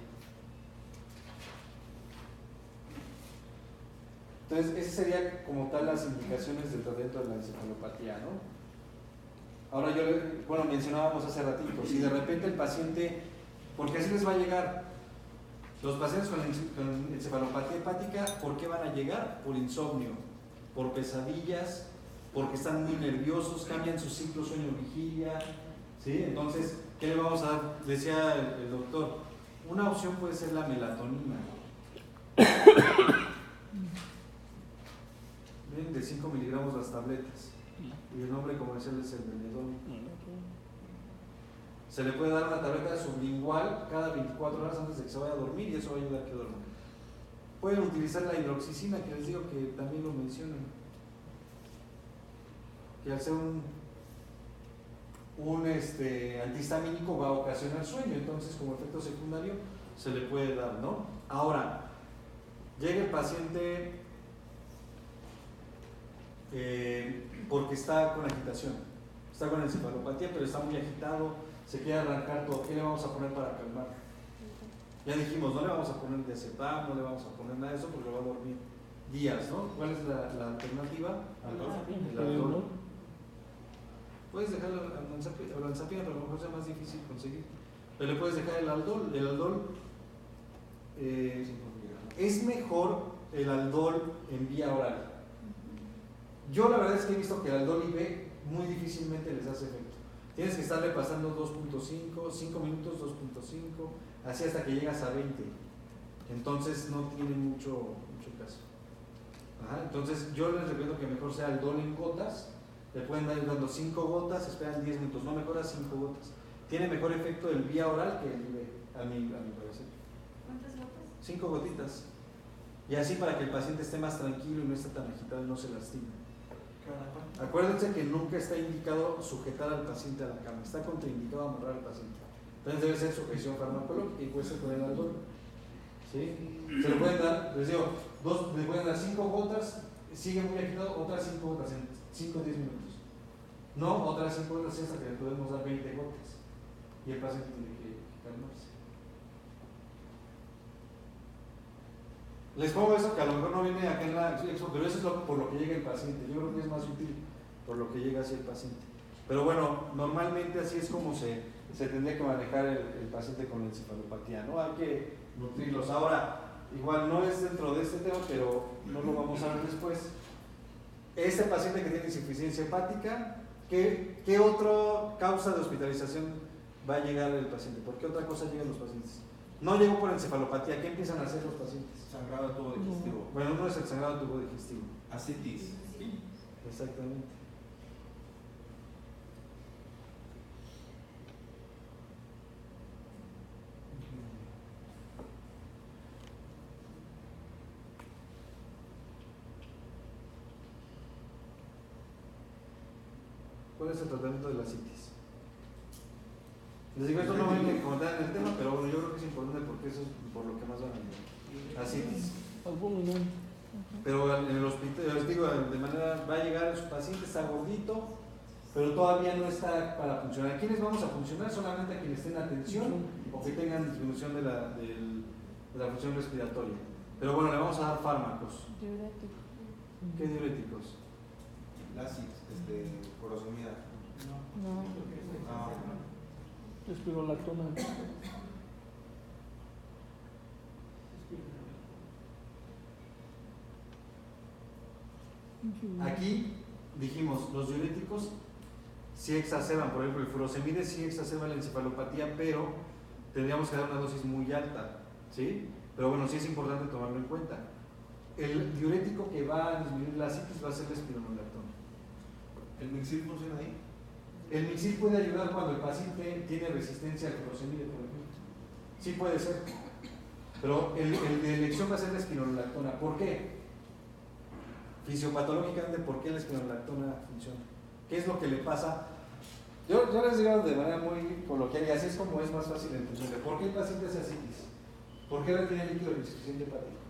Entonces, esas serían como tal las indicaciones del tratamiento de la encefalopatía, ¿no? Ahora mencionábamos hace ratito, si de repente el paciente, porque así les va a llegar, los pacientes con encefalopatía hepática, ¿por qué van a llegar? Por insomnio, por pesadillas, porque están muy nerviosos, cambian su ciclo sueño-vigilia, ¿sí? Entonces, ¿qué le vamos a dar? Decía el doctor, una opción puede ser la melatonina. Ven, de 5 miligramos las tabletas, y el nombre comercial es el Benedón. Se le puede dar una tableta sublingual cada 24 horas antes de que se vaya a dormir y eso va a ayudar a que duerma. Pueden utilizar la hidroxicina, que les digo que también lo mencionan, que al ser un antihistamínico va a ocasionar sueño, entonces como efecto secundario se le puede dar, ¿no? Ahora, llega el paciente porque está con agitación, está con encefalopatía, pero está muy agitado, se quiere arrancar todo. ¿Qué le vamos a poner para calmar? Ya dijimos, no le vamos a poner diazepam, no le vamos a poner nada de eso porque lo va a dormir días, ¿no? ¿Cuál es la alternativa? El aldol. Puedes dejar la olanzapina, pero a lo mejor sea más difícil conseguir. Pero le puedes dejar el aldol. El aldol es mejor el aldol en vía oral. Yo la verdad es que he visto que el aldol IV muy difícilmente les hace efecto. Tienes que estarle pasando 2.5, 5 minutos, 2.5, así hasta que llegas a 20. Entonces no tiene mucho caso. Ajá, entonces yo les recomiendo que mejor sea aldol en gotas. Le pueden dar dando 5 gotas, esperan 10 minutos, no mejora 5 gotas. Tiene mejor efecto el vía oral que el IV, a mi parecer. ¿Cuántas gotas? 5 gotitas. Y así para que el paciente esté más tranquilo y no esté tan agitado y no se lastime. Acuérdense que nunca está indicado sujetar al paciente a la cama, está contraindicado amarrar al paciente. Entonces debe ser sujeción farmacológica y puede ser con el aldol. ¿Sí? Se le pueden dar, les digo, le pueden dar 5 gotas, sigue muy agitado, otras 5 gotas en 5 o 10 minutos. No, otras 5 horas es hasta que le podemos dar 20 gotas y el paciente tiene que calmarse. Les pongo eso que a lo mejor no viene acá en la expo, pero eso es por lo que llega el paciente. Yo creo que es más útil por lo que llega hacia el paciente. Pero bueno, normalmente así es como se tendría que manejar el paciente con encefalopatía, ¿no? Hay que nutrirlos. Ahora, igual no es dentro de este tema, pero no lo vamos a ver después. Este paciente que tiene insuficiencia hepática, ¿qué otra causa de hospitalización va a llegar el paciente? ¿Por qué otra cosa llegan los pacientes? No llegó por encefalopatía, ¿qué empiezan a hacer los pacientes? Sangrado de tubo digestivo. Bueno, uno es el sangrado de tubo digestivo. Ascitis. Exactamente. ¿Cuál es el tratamiento de la ascitis? Les digo, esto no voy a comentar en el tema, pero bueno, yo creo que es importante porque eso es por lo que más van a ver. Ascitis. Albúmina. Pero en el hospital, les digo, de manera, va a llegar su paciente, está gordito, pero todavía no está para funcionar. ¿A quiénes vamos a funcionar? Solamente a quienes estén en atención o que tengan disminución de la función respiratoria. Pero bueno, le vamos a dar fármacos. Diurético. ¿Qué diuréticos? Lácid, furosemida. No. Espirolactona. Aquí dijimos, los diuréticos sí exacerban, por ejemplo, el furosemide sí exacerba la encefalopatía, pero tendríamos que dar una dosis muy alta, ¿sí? Pero bueno, sí es importante tomarlo en cuenta. El diurético que va a disminuir la ascitis va a ser la espironolactona. ¿El Mixil funciona ahí? El Mixil puede ayudar cuando el paciente tiene resistencia al furosemide, por ejemplo. Sí puede ser. Pero el de elección va a ser la espironolactona. ¿Por qué? Fisiopatológicamente, ¿por qué la espironolactona funciona? ¿Qué es lo que le pasa? Yo les digo de manera muy coloquial y así es como es más fácil de entender. ¿Por qué el paciente hace ascitis? ¿Por qué retiene líquido de insuficiencia hepática?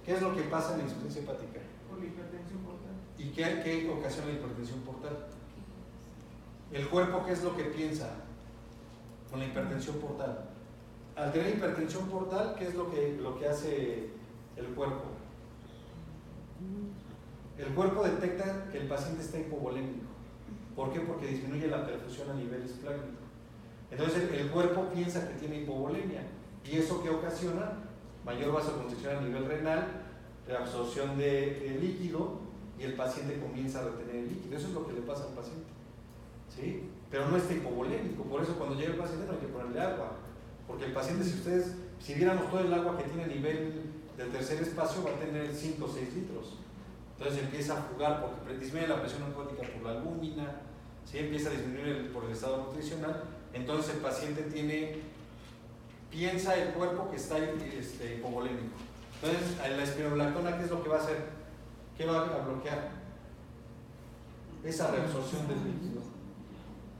¿Qué es lo que pasa en la insuficiencia hepática? Por la hipertensión portal. ¿Y qué ocasiona la hipertensión portal? El cuerpo, ¿qué es lo que piensa con la hipertensión portal? Al tener hipertensión portal, ¿qué es lo que hace el cuerpo? El cuerpo detecta que el paciente está hipovolémico. ¿Por qué? Porque disminuye la perfusión a nivel esplácnico. Entonces el cuerpo piensa que tiene hipovolemia. ¿Y eso qué ocasiona? Mayor vasoconstricción a nivel renal, reabsorción de líquido y el paciente comienza a retener el líquido. Eso es lo que le pasa al paciente, ¿sí? Pero no está hipovolémico. Por eso cuando llega el paciente no hay que ponerle agua, porque el paciente, si viéramos todo el agua que tiene a nivel del tercer espacio, va a tener 5 o 6 litros. Entonces empieza a jugar porque disminuye la presión osmótica por la albúmina, ¿sí? Empieza a disminuir por el estado nutricional. Entonces el paciente piensa el cuerpo que está hipovolémico. Entonces la espironolactona, ¿qué es lo que va a hacer? ¿Qué va a bloquear? Esa reabsorción del líquido.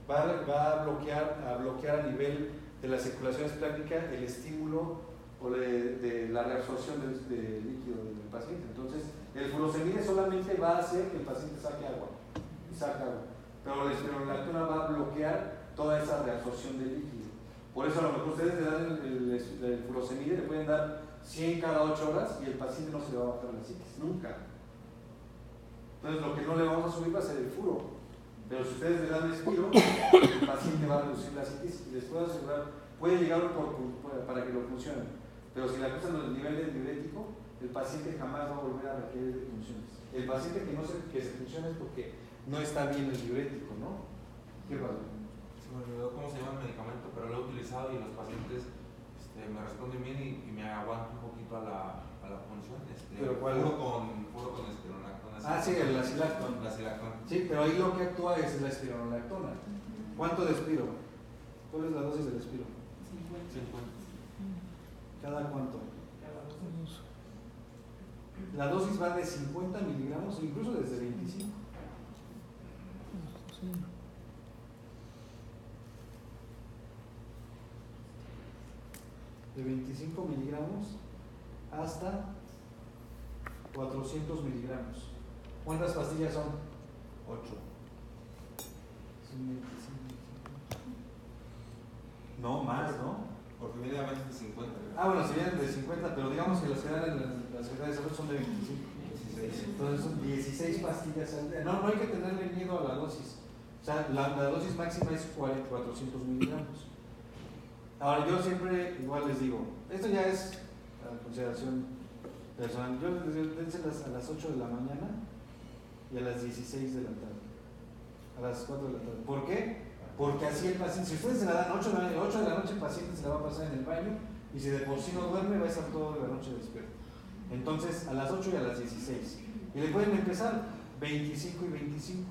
Va a bloquear a nivel de la circulación esplácnica el estímulo o de la reabsorción del líquido del paciente. Entonces el furosemide solamente va a hacer que el paciente saque agua, pero la espironolactona va a bloquear toda esa reabsorción del líquido. Por eso a lo mejor ustedes le dan el furosemide, le pueden dar 100 cada 8 horas y el paciente no se le va a bajar la ascitis, nunca. Entonces lo que no le vamos a subir va a ser el furo. Pero si ustedes le dan espiro, el paciente va a reducir la ascitis y les puedo asegurar, puede llegar para que lo funcione. Pero si la cruzan el nivel de diurético, el paciente jamás va a volver a requerir de funciones. El paciente que se funciona es porque no está bien el diurético, ¿no? ¿Qué pasa? Se me olvidó cómo se llama el medicamento, pero lo he utilizado y los pacientes me responden bien y me aguantan un poquito a la función. ¿Pero cuál? Puro con espironolactona. Ah, sí, el acilactón. La acilactón. Sí, pero ahí lo que actúa es la espironolactona. ¿Cuánto de espiro? ¿Cuál es la dosis del espiro? 50. ¿Cada cuánto? Cada 2 La dosis va de 50 miligramos, incluso desde 25. De 25 miligramos hasta 400 miligramos. ¿Cuántas pastillas son? 8. No, más, ¿no? Porque viene a veces de 50. ¿verdad? Ah, bueno, si vienen de 50, pero digamos que las que dan en las Secretarías de Salud son de 25. 16. Entonces son 16 pastillas al día. No, no hay que tenerle miedo a la dosis. O sea, la dosis máxima es 400 miligramos. Ahora, yo siempre igual les digo, esto ya es a consideración personal. Yo les digo, dénselas a las 8 de la mañana y a las 16 de la tarde. A las 4 de la tarde. ¿Por qué? Porque así el paciente, si ustedes se la dan 8 de la noche, el paciente se la va a pasar en el baño y si de por sí no duerme, va a estar toda la noche despierto. Entonces, a las 8 y a las 16. Y le pueden empezar 25 y 25.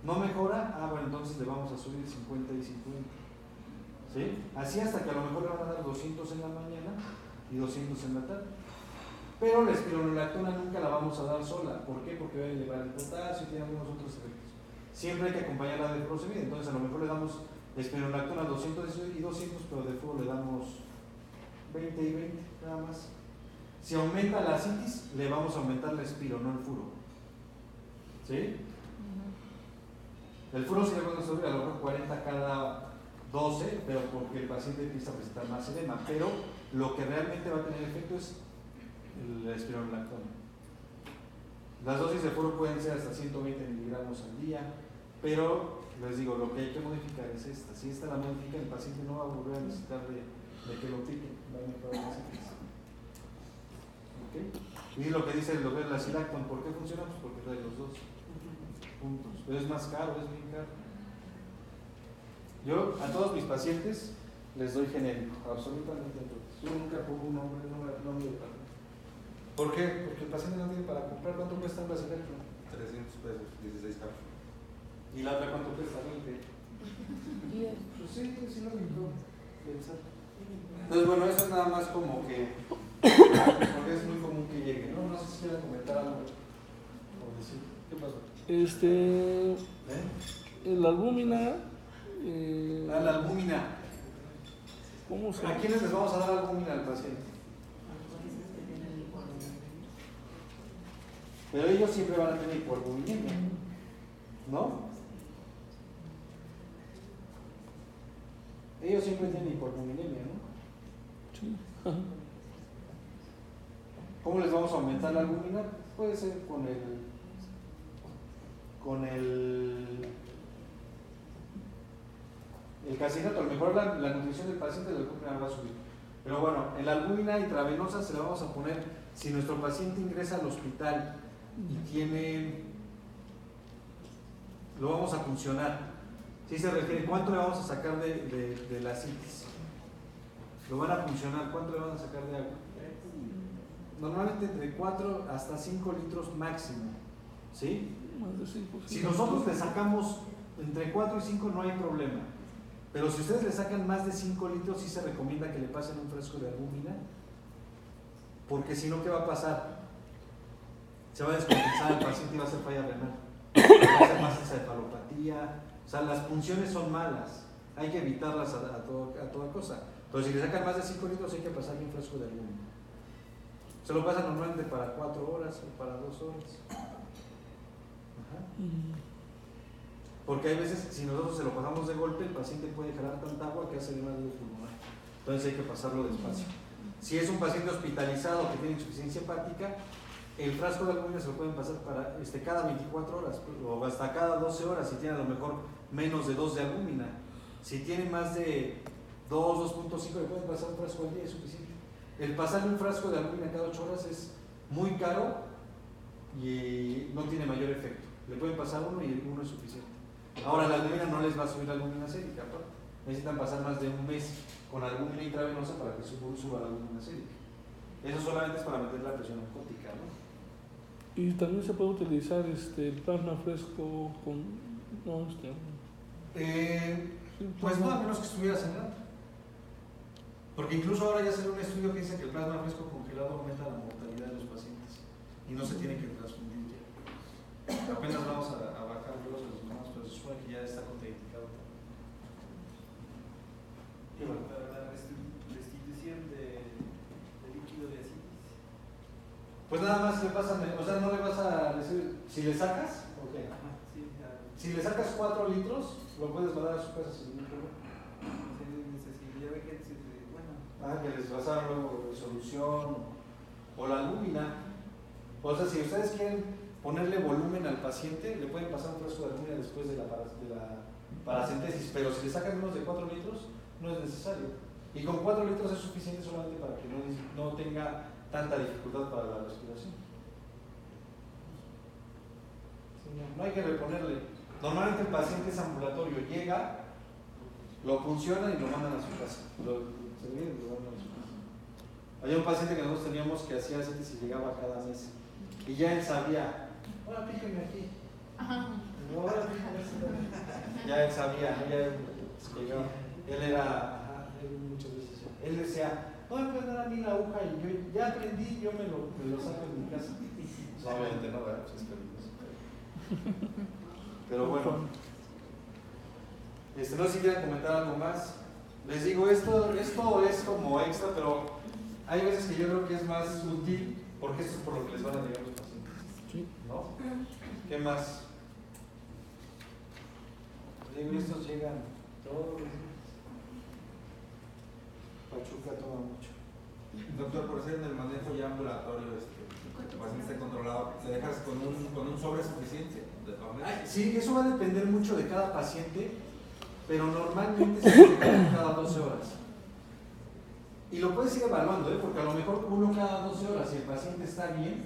¿No mejora? Ah, bueno, entonces le vamos a subir 50 y 50. ¿Sí? Así hasta que a lo mejor le van a dar 200 en la mañana y 200 en la tarde. Pero la espironolactona nunca la vamos a dar sola. ¿Por qué? Porque va a elevar el potasio y tiene algunos otros efectos. Siempre hay que acompañarla de furosemida. Entonces a lo mejor le damos espironolactona 200 y 200, pero de furo le damos 20 y 20, nada más. Si aumenta la ascitis, le vamos a aumentar la espiro, no el furo. ¿Sí? El furo sí le podemos subir a lo mejor 40 cada 12, pero porque el paciente empieza a presentar más edema. Pero lo que realmente va a tener efecto es la espironolactona. Las dosis de furo pueden ser hasta 120 miligramos al día, pero les digo, lo que hay que modificar es esta. Si esta la modifica, el paciente no va a volver a necesitar de que lo piquen, va a mejorar la ascitis. ¿Okay? Y lo que dice el doctor la Silacton, ¿por qué funciona? Pues porque trae los dos puntos, pero es más caro, es bien caro. Yo a todos mis pacientes les doy genérico, absolutamente a todos. Yo nunca pongo un nombre de paciente. ¿Por qué? Porque el paciente no tiene para comprar. ¿Cuánto cuesta un Silacton? 300 pesos, 16 cápsulas. ¿Y la otra cuánto cuesta? 20. Pues sí, es lógico pensar. Entonces, bueno, eso es nada más como que, porque es muy común que llegue, ¿no? No sé si quieren comentar algo o decir, ¿qué pasó? La albúmina. La albúmina. ¿Cómo se ¿A quiénes les vamos a dar albúmina al paciente? Pero ellos siempre van a tener hipoalbuminemia, ¿no? Ellos siempre tienen hipoalbuminemia, ¿no? Sí. Ajá. ¿Cómo les vamos a aumentar la albúmina? Puede ser con el casinato. A lo mejor la nutrición del paciente de la albúmina va a subir. Pero bueno, en la albúmina intravenosa se la vamos a poner si nuestro paciente ingresa al hospital y lo vamos a funcionar. Si se refiere, ¿cuánto le vamos a sacar de la ascitis? Lo van a funcionar, ¿cuánto le van a sacar de agua? Normalmente entre 4 hasta 5 litros máximo, ¿sí? Más de 5. Si nosotros le sacamos entre 4 y 5 no hay problema, pero si ustedes le sacan más de 5 litros sí se recomienda que le pasen un frasco de albúmina, porque si no, ¿qué va a pasar? Se va a descompensar el paciente y va a hacer falla renal, va a hacer más encefalopatía, o sea, las punciones son malas, hay que evitarlas a toda cosa. Entonces, si le sacan más de 5 litros hay que pasarle un frasco de albúmina. Se lo pasan normalmente para 4 horas o para 2 horas. Ajá. Porque hay veces, si nosotros se lo pasamos de golpe, el paciente puede jalar tanta agua que hace edema pulmonar. Entonces hay que pasarlo despacio. Si es un paciente hospitalizado que tiene insuficiencia hepática, el frasco de albúmina se lo pueden pasar para cada 24 horas o hasta cada 12 horas si tiene a lo mejor menos de 2 de albúmina. Si tiene más de 2, 2.5, le pueden pasar un frasco al día, es suficiente. El pasarle un frasco de albúmina cada 8 horas es muy caro y no tiene mayor efecto. Le pueden pasar uno y uno es suficiente. Ahora la albúmina no les va a subir la albúmina sérica, ¿no? Necesitan pasar más de un mes con albúmina intravenosa para que suba la albúmina sérica. Eso solamente es para meter la presión osmótica, ¿no? Y también se puede utilizar el plasma fresco con. No, pues no, a menos que estuviera sangrando. Porque incluso ahora ya salió un estudio que dice que el plasma fresco congelado aumenta la mortalidad de los pacientes y no se tiene que transfundir ya. Apenas vamos a bajar los resultados, pero se supone que ya está contraindicado. Para la restitución de líquido de ascitis. Pues nada más le pasan, o sea, no le vas a Si le sacas, ok. Ajá, sí, ya. Si le sacas 4 litros, lo puedes mandar a su casa sin ningún problema. Ya ve que bueno. Que les pasaron luego resolución o la lúmina. O sea, si ustedes quieren ponerle volumen al paciente, le pueden pasar un frasco de lúmina después de la paracentesis, pero si le sacan menos de 4 litros, no es necesario. Y con 4 litros es suficiente solamente para que no tenga tanta dificultad para la respiración. Sí, no hay que reponerle. Normalmente el paciente es ambulatorio, llega, lo funcionan y lo mandan a su casa. Se viene y lo mandan a su casa. Había un paciente que nosotros teníamos que hacía ascensis y llegaba cada mes. Y ya él sabía, ahora píquenme aquí. No, ahora píquenme. Ya él sabía, ya él llegaba. Él era, él muchas veces, él decía, no me pueden dar a mí la aguja y yo ya aprendí, yo me lo saco en mi casa. No, obviamente no, ¿verdad? Pues es peligroso. Pero bueno, no sé si quieren comentar algo más. Les digo, esto es como extra, pero hay veces que yo creo que es más útil porque esto es por lo que les van a llegar los pacientes. Sí. ¿No? ¿Qué más? Les digo, estos llegan todos los días. Pachuca toma mucho. Doctor, por ser en el manejo ya ambulatorio, el paciente esté controlado, ¿le dejas con un sobre suficiente de Pamela? Sí, eso va a depender mucho de cada paciente, pero normalmente se hace cada 12 horas. Y lo puedes ir evaluando, porque a lo mejor uno cada 12 horas, si el paciente está bien,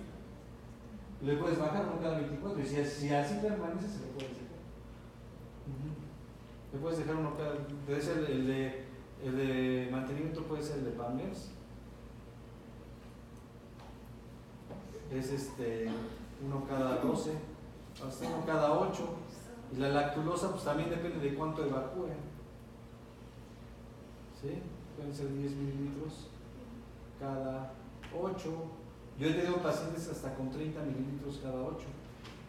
le puedes bajar uno cada 24, y si así permanece, se le puede sacar. Le puedes dejar uno cada, puede ser el de mantenimiento, puede ser el de Pamlers. Es uno cada 12, hasta uno cada 8. Y la lactulosa pues también depende de cuánto evacúen. ¿Sí? Pueden ser 10 mililitros cada 8. Yo he tenido pacientes hasta con 30 mililitros cada 8.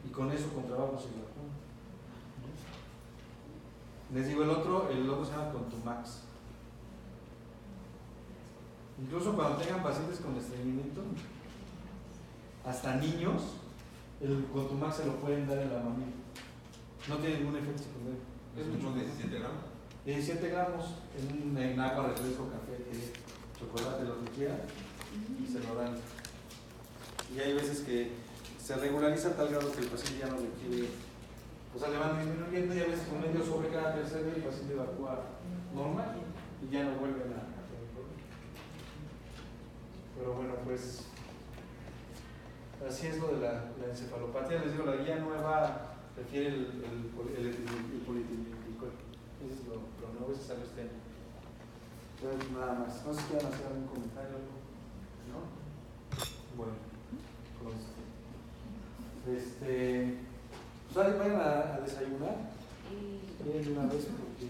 Y con eso con trabajo se evacúan. Les digo, el otro se llama Contumax. Incluso cuando tengan pacientes con estreñimiento, hasta niños, el Contumax se lo pueden dar en la mamila. No tiene ningún efecto secundario. Es mucho, 17 gramos. 17 gramos en agua, refresco, café, chocolate, lo que quieran, y se lo dan. Y hay veces que se regulariza a tal grado que el paciente ya no requiere, o sea, le van disminuyendo y a veces con medio sobre cada tercer día el paciente evacúa normal y ya no vuelven a tener problemas. Pero bueno, pues así es lo de la encefalopatía. Les digo, la guía nueva refiere el polietilenglicol. Eso es lo nuevo, ese salió este año. Entonces, nada más. No sé si quieran hacer algún comentario o algo. ¿No? Bueno, pues vayan a desayunar. Vienen de una vez porque